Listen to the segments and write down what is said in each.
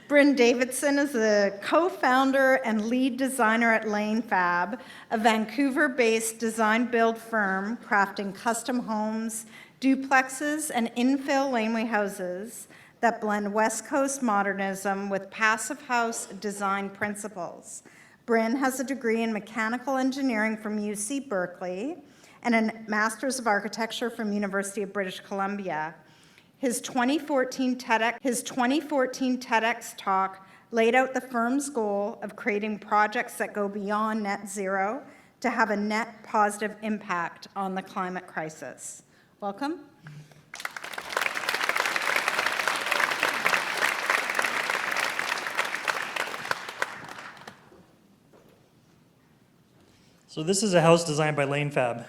Bryn Davidson is the co-founder and lead designer at Lane Fab, a Vancouver-based design-build firm crafting custom homes, duplexes, and infill laneway houses that blend West Coast modernism with passive house design principles. Bryn has a degree in mechanical engineering from UC Berkeley and a Master's of Architecture from University of British Columbia. His 2014 TEDx talk laid out the firm's goal of creating projects that go beyond net zero to have a net positive impact on the climate crisis. Welcome. So this is a house designed by Lane Fab.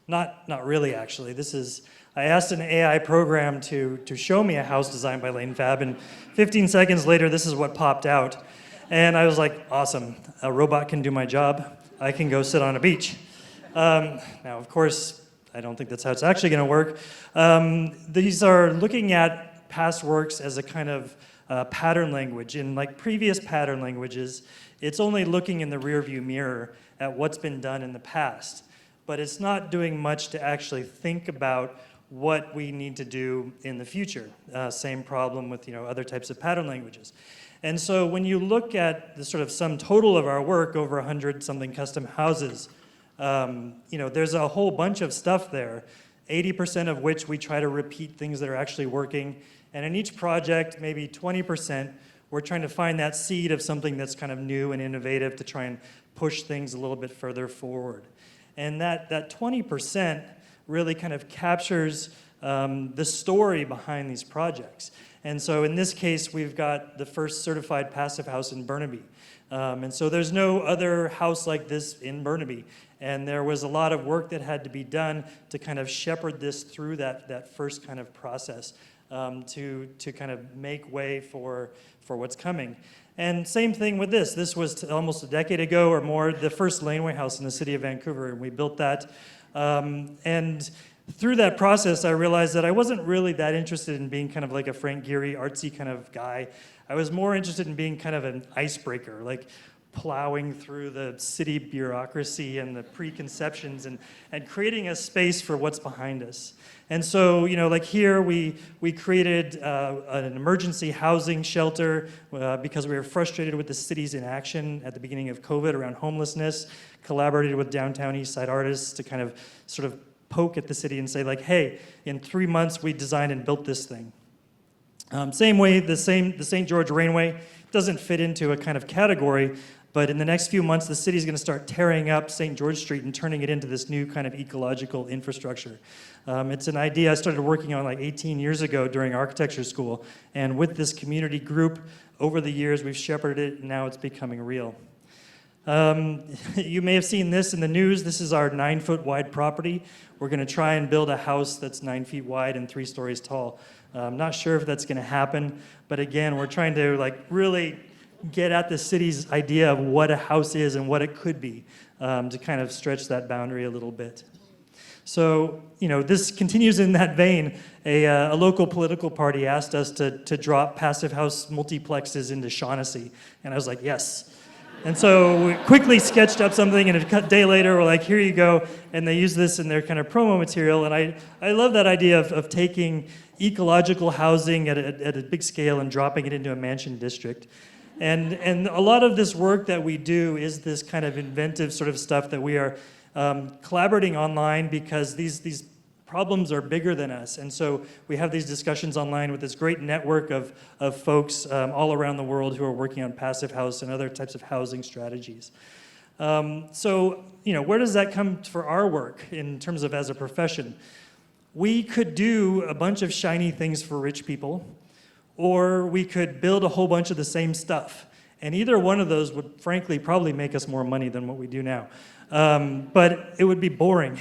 Not really, actually. I asked an AI program to show me a house designed by Lane Fab, and 15 seconds later, this is what popped out. And I was like, awesome, a robot can do my job. I can go sit on a beach. Now, of course, I don't think that's how it's actually gonna work. These are looking at past works as a kind of pattern language. In like previous pattern languages, it's only looking in the rearview mirror at what's been done in the past, but it's not doing much to actually think about what we need to do in the future. Same problem with other types of pattern languages. And so when you look at the sort of sum total of our work, over 100-something custom houses, there's a whole bunch of stuff there, 80% of which we try to repeat things that are actually working. And in each project, maybe 20%, we're trying to find that seed of something that's kind of new and innovative to try and push things a little bit further forward. And that 20% really kind of captures the story behind these projects. And so in this case, we've got the first certified passive house in Burnaby. And so there's no other house like this in Burnaby. And there was a lot of work that had to be done to kind of shepherd this through that first kind of process to kind of make way for what's coming. And same thing with this. This was almost a decade ago or more, the first laneway house in the city of Vancouver, and we built that. And through that process, I realized that I wasn't really that interested in being kind of like a Frank Gehry, artsy kind of guy. I was more interested in being kind of an icebreaker, like plowing through the city bureaucracy and the preconceptions and creating a space for what's behind us. And so, like here, we created an emergency housing shelter because we were frustrated with the city's inaction at the beginning of COVID around homelessness, collaborated with downtown East Side artists to kind of sort of poke at the city and say like, hey, in 3 months, we designed and built this thing. Same way, the St. George Rainway doesn't fit into a kind of category, but in the next few months, the city's gonna start tearing up St. George Street and turning it into this new kind of ecological infrastructure. It's an idea I started working on like 18 years ago during architecture school, and with this community group, over the years, we've shepherded it, and now it's becoming real. You may have seen this in the news. This is our 9-foot wide property. We're gonna try and build a house that's 9 feet wide and 3 stories tall. I'm not sure if that's gonna happen, but again, we're trying to like really get at the city's idea of what a house is and what it could be to kind of stretch that boundary a little bit. So, this continues in that vein. A local political party asked us to drop passive house multiplexes into Shaughnessy, and I was like, yes. And so we quickly sketched up something, and a day later, we're like, here you go, and they use this in their kind of promo material, and I love that idea of taking ecological housing at a big scale and dropping it into a mansion district. And a lot of this work that we do is this kind of inventive sort of stuff that we are collaborating online because these problems are bigger than us. And so we have these discussions online with this great network of folks all around the world who are working on passive house and other types of housing strategies. So, where does that come for our work in terms of as a profession? We could do a bunch of shiny things for rich people, or we could build a whole bunch of the same stuff. And either one of those would, frankly, probably make us more money than what we do now. But it would be boring.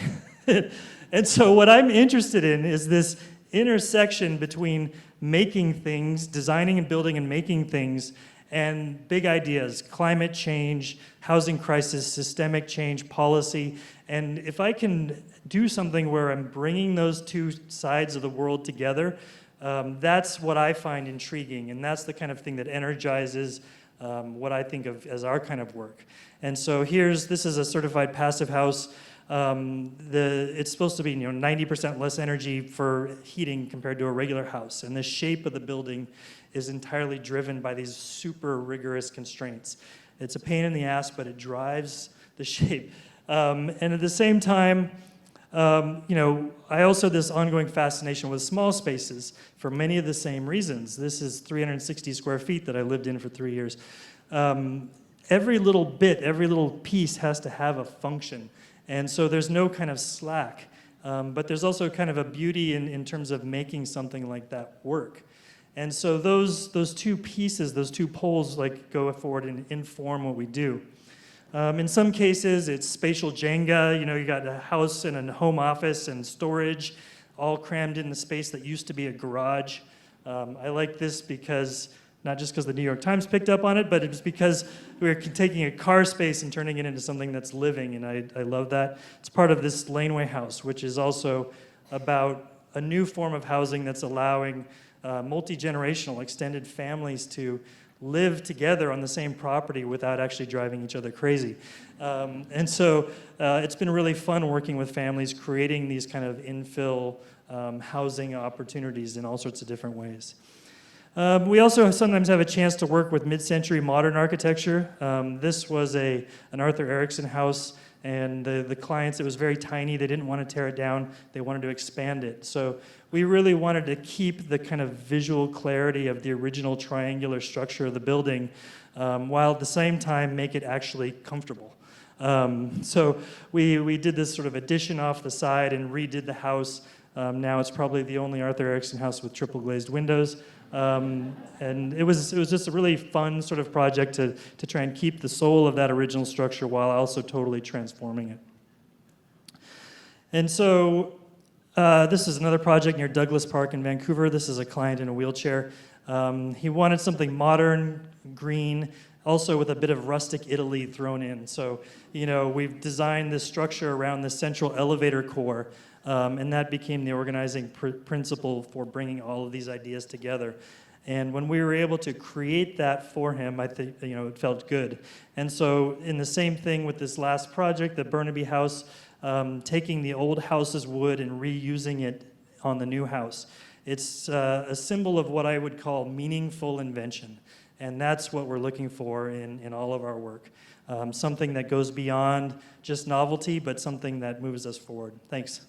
And so what I'm interested in is this intersection between making things, designing and building and making things, and big ideas, climate change, housing crisis, systemic change, policy. And if I can do something where I'm bringing those two sides of the world together, That's what I find intriguing, and that's the kind of thing that energizes what I think of as our kind of work. And so this is a certified passive house. It's supposed to be 90% less energy for heating compared to a regular house, and the shape of the building is entirely driven by these super rigorous constraints. It's a pain in the ass, but it drives the shape. And at the same time, I also have this ongoing fascination with small spaces for many of the same reasons. This is 360 square feet that I lived in for 3 years. Every little bit, every little piece has to have a function. And so there's no kind of slack. But there's also kind of a beauty in terms of making something like that work. And so those two pieces, those two poles, go forward and inform what we do. In some cases, it's spatial Jenga. You got a house and a home office and storage, all crammed in the space that used to be a garage. I like this because, not just because the New York Times picked up on it, but it's because we're taking a car space and turning it into something that's living, and I love that. It's part of this laneway house, which is also about a new form of housing that's allowing multi-generational extended families to live together on the same property without actually driving each other crazy. And so it's been really fun working with families, creating these kind of infill housing opportunities in all sorts of different ways. We also sometimes have a chance to work with mid-century modern architecture. This was an Arthur Erickson house, and the clients, it was very tiny. They didn't want to tear it down. They wanted to expand it. So we really wanted to keep the kind of visual clarity of the original triangular structure of the building, while at the same time make it actually comfortable. So we did this sort of addition off the side and redid the house. Now it's probably the only Arthur Erickson house with triple glazed windows. And it was just a really fun sort of project to try and keep the soul of that original structure while also totally transforming it. And so this is another project near Douglas Park in Vancouver. This is a client in a wheelchair. He wanted something modern, green, also with a bit of rustic Italy thrown in. So, we've designed this structure around the central elevator core. And that became the organizing principle for bringing all of these ideas together. And when we were able to create that for him, I think it felt good. And so, in the same thing with this last project, the Burnaby House, taking the old house's wood and reusing it on the new house. It's a symbol of what I would call meaningful invention. And that's what we're looking for in all of our work. Something that goes beyond just novelty, but something that moves us forward. Thanks.